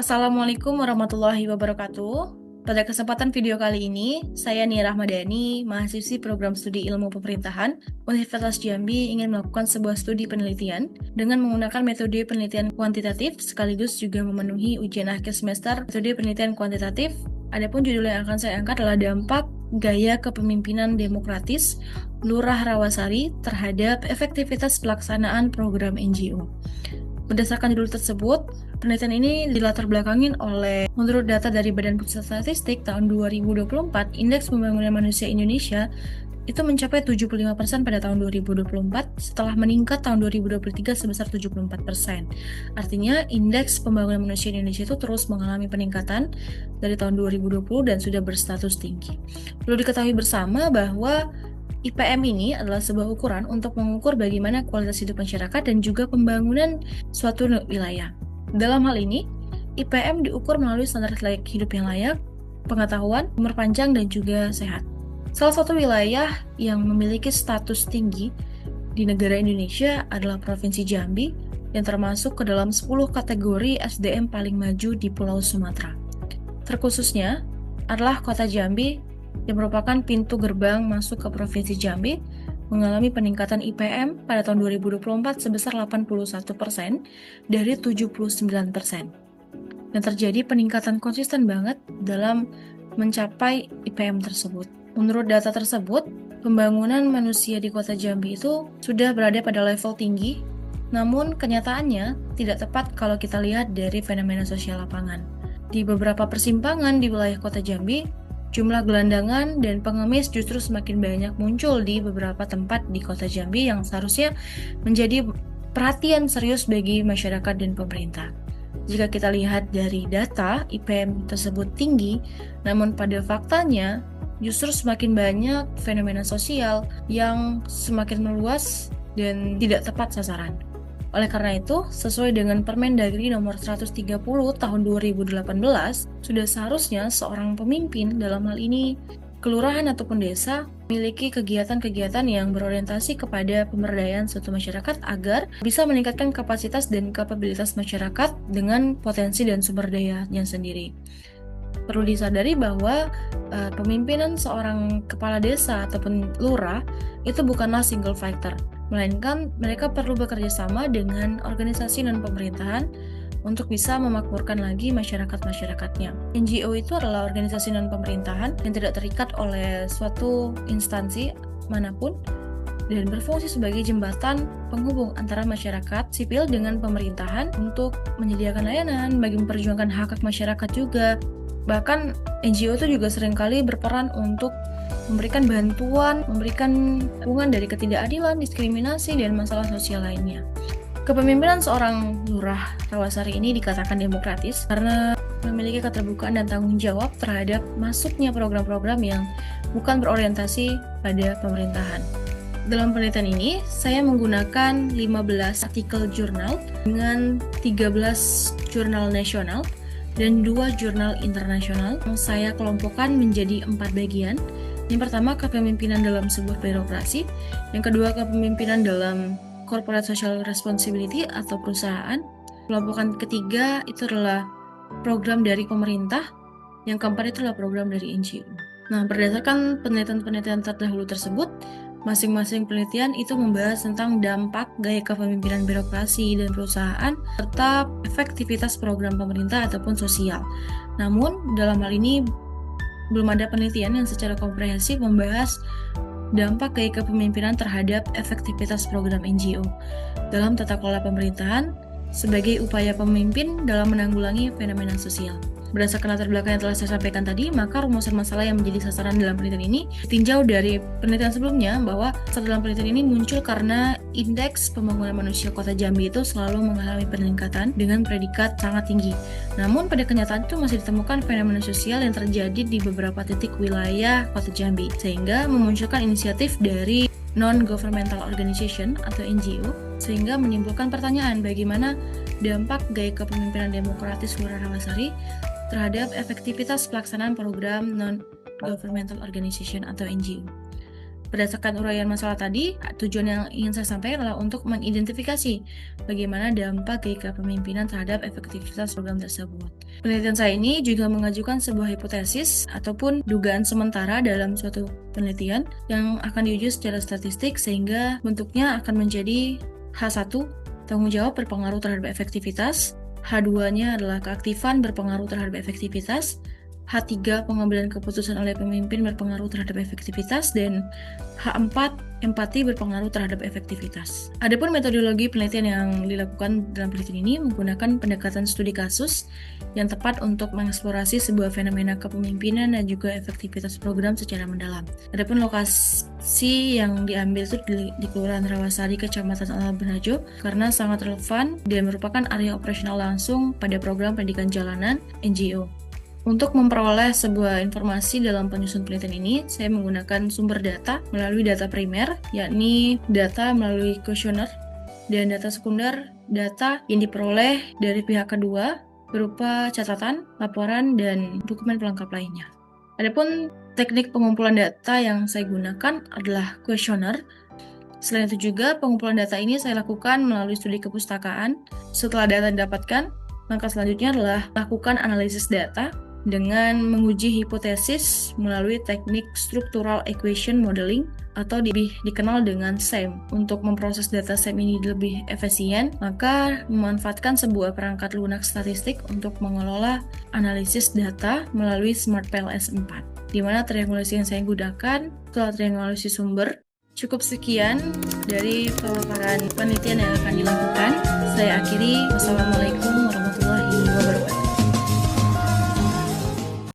Assalamualaikum warahmatullahi wabarakatuh. Pada kesempatan video kali ini, saya Nia Rahmadani, mahasiswi program studi ilmu pemerintahan, Universitas Jambi ingin melakukan sebuah studi penelitian dengan menggunakan metode penelitian kuantitatif sekaligus juga memenuhi ujian akhir semester metode penelitian kuantitatif. Adapun judul yang akan saya angkat adalah dampak gaya kepemimpinan demokratis Lurah Rawasari terhadap efektivitas pelaksanaan program NGO. Berdasarkan judul tersebut, penelitian ini dilatar belakangin oleh, menurut data dari Badan Pusat Statistik tahun 2024, Indeks Pembangunan Manusia Indonesia itu mencapai 75% pada tahun 2024 setelah meningkat tahun 2023 sebesar 74%. Artinya, Indeks Pembangunan Manusia Indonesia itu terus mengalami peningkatan dari tahun 2020 dan sudah berstatus tinggi. Perlu diketahui bersama bahwa IPM ini adalah sebuah ukuran untuk mengukur bagaimana kualitas hidup masyarakat dan juga pembangunan suatu wilayah. Dalam hal ini, IPM diukur melalui standar hidup yang layak, pengetahuan, umur panjang, dan juga sehat. Salah satu wilayah yang memiliki status tinggi di negara Indonesia adalah Provinsi Jambi yang termasuk ke dalam 10 kategori SDM paling maju di Pulau Sumatera. Terkhususnya adalah Kota Jambi yang merupakan pintu gerbang masuk ke Provinsi Jambi, mengalami peningkatan IPM pada tahun 2024 sebesar 81% dari 79%. Dan terjadi peningkatan konsisten banget dalam mencapai IPM tersebut. Menurut data tersebut, pembangunan manusia di Kota Jambi itu sudah berada pada level tinggi, namun kenyataannya tidak tepat kalau kita lihat dari fenomena sosial lapangan. Di beberapa persimpangan di wilayah Kota Jambi, jumlah gelandangan dan pengemis justru semakin banyak muncul di beberapa tempat di Kota Jambi yang seharusnya menjadi perhatian serius bagi masyarakat dan pemerintah. Jika kita lihat dari data, IPM tersebut tinggi, namun pada faktanya justru semakin banyak fenomena sosial yang semakin meluas dan tidak tepat sasaran. Oleh karena itu, sesuai dengan Permendagri nomor 130 tahun 2018, sudah seharusnya seorang pemimpin, dalam hal ini kelurahan ataupun desa, memiliki kegiatan-kegiatan yang berorientasi kepada pemberdayaan suatu masyarakat agar bisa meningkatkan kapasitas dan kapabilitas masyarakat dengan potensi dan sumber dayanya sendiri. Perlu disadari bahwa pemimpinan seorang kepala desa ataupun lurah itu bukanlah single factor, melainkan mereka perlu bekerja sama dengan organisasi non-pemerintahan untuk bisa memakmurkan lagi masyarakat-masyarakatnya. NGO itu adalah organisasi non-pemerintahan yang tidak terikat oleh suatu instansi manapun dan berfungsi sebagai jembatan penghubung antara masyarakat sipil dengan pemerintahan untuk menyediakan layanan, bagi memperjuangkan hak-hak masyarakat juga. Bahkan NGO itu juga seringkali berperan untuk memberikan bantuan, memberikan dukungan dari ketidakadilan, diskriminasi, dan masalah sosial lainnya. Kepemimpinan seorang lurah Rawasari ini dikatakan demokratis karena memiliki keterbukaan dan tanggung jawab terhadap masuknya program-program yang bukan berorientasi pada pemerintahan. Dalam penelitian ini, saya menggunakan 15 artikel jurnal dengan 13 jurnal nasional dan 2 jurnal internasional yang saya kelompokkan menjadi 4 bagian. Yang pertama, kepemimpinan dalam sebuah birokrasi. Yang kedua, kepemimpinan dalam corporate social responsibility atau perusahaan. Kelompokan ketiga itu adalah program dari pemerintah. Yang keempat itu adalah program dari NGO. Nah, berdasarkan penelitian-penelitian terdahulu tersebut, masing-masing penelitian itu membahas tentang dampak gaya kepemimpinan birokrasi dan perusahaan serta efektivitas program pemerintah ataupun sosial. Namun, dalam hal ini belum ada penelitian yang secara komprehensif membahas dampak gaya kepemimpinan terhadap efektivitas program NGO dalam tata kelola pemerintahan sebagai upaya pemimpin dalam menanggulangi fenomena sosial. Berdasarkan latar belakang yang telah saya sampaikan tadi, maka rumusan masalah yang menjadi sasaran dalam penelitian ini ditinjau dari penelitian sebelumnya bahwa dalam penelitian ini muncul karena Indeks Pembangunan Manusia Kota Jambi itu selalu mengalami peningkatan dengan predikat sangat tinggi. Namun pada kenyataan itu masih ditemukan fenomena sosial yang terjadi di beberapa titik wilayah Kota Jambi, sehingga memunculkan inisiatif dari non-governmental organization atau NGO, sehingga menimbulkan pertanyaan bagaimana dampak gaya kepemimpinan demokratis Lurah Rawasari terhadap efektivitas pelaksanaan program non-governmental organization atau NGO. Berdasarkan uraian masalah tadi, tujuan yang ingin saya sampaikan adalah untuk mengidentifikasi bagaimana dampak dari kepemimpinan terhadap efektivitas program tersebut. Penelitian saya ini juga mengajukan sebuah hipotesis ataupun dugaan sementara dalam suatu penelitian yang akan diuji secara statistik sehingga bentuknya akan menjadi H1, tanggung jawab berpengaruh terhadap efektivitas, H2-nya adalah keaktifan berpengaruh terhadap efektivitas, H3 pengambilan keputusan oleh pemimpin berpengaruh terhadap efektivitas, dan H4 empati berpengaruh terhadap efektivitas. Adapun metodologi penelitian yang dilakukan dalam penelitian ini menggunakan pendekatan studi kasus yang tepat untuk mengeksplorasi sebuah fenomena kepemimpinan dan juga efektivitas program secara mendalam. Adapun lokasi yang diambil itu di Kelurahan Rawasari, Kecamatan Alam Benajo, karena sangat relevan dan merupakan area operasional langsung pada program pendidikan jalanan NGO. Untuk memperoleh sebuah informasi dalam penyusun penelitian ini, saya menggunakan sumber data melalui data primer, yakni data melalui kuesioner, dan data sekunder, data yang diperoleh dari pihak kedua berupa catatan, laporan, dan dokumen pelengkap lainnya. Adapun teknik pengumpulan data yang saya gunakan adalah kuesioner. Selain itu juga, pengumpulan data ini saya lakukan melalui studi kepustakaan. Setelah data didapatkan, langkah selanjutnya adalah lakukan analisis data dengan menguji hipotesis melalui teknik Structural Equation Modeling atau dikenal dengan SEM. Untuk memproses data SEM ini lebih efisien, maka memanfaatkan sebuah perangkat lunak statistik untuk mengelola analisis data melalui SmartPLS 4, di mana triangulasi yang saya gunakan adalah triangulasi sumber. Cukup sekian dari pemaparan penelitian yang akan dilakukan. Saya akhiri. Wassalamualaikum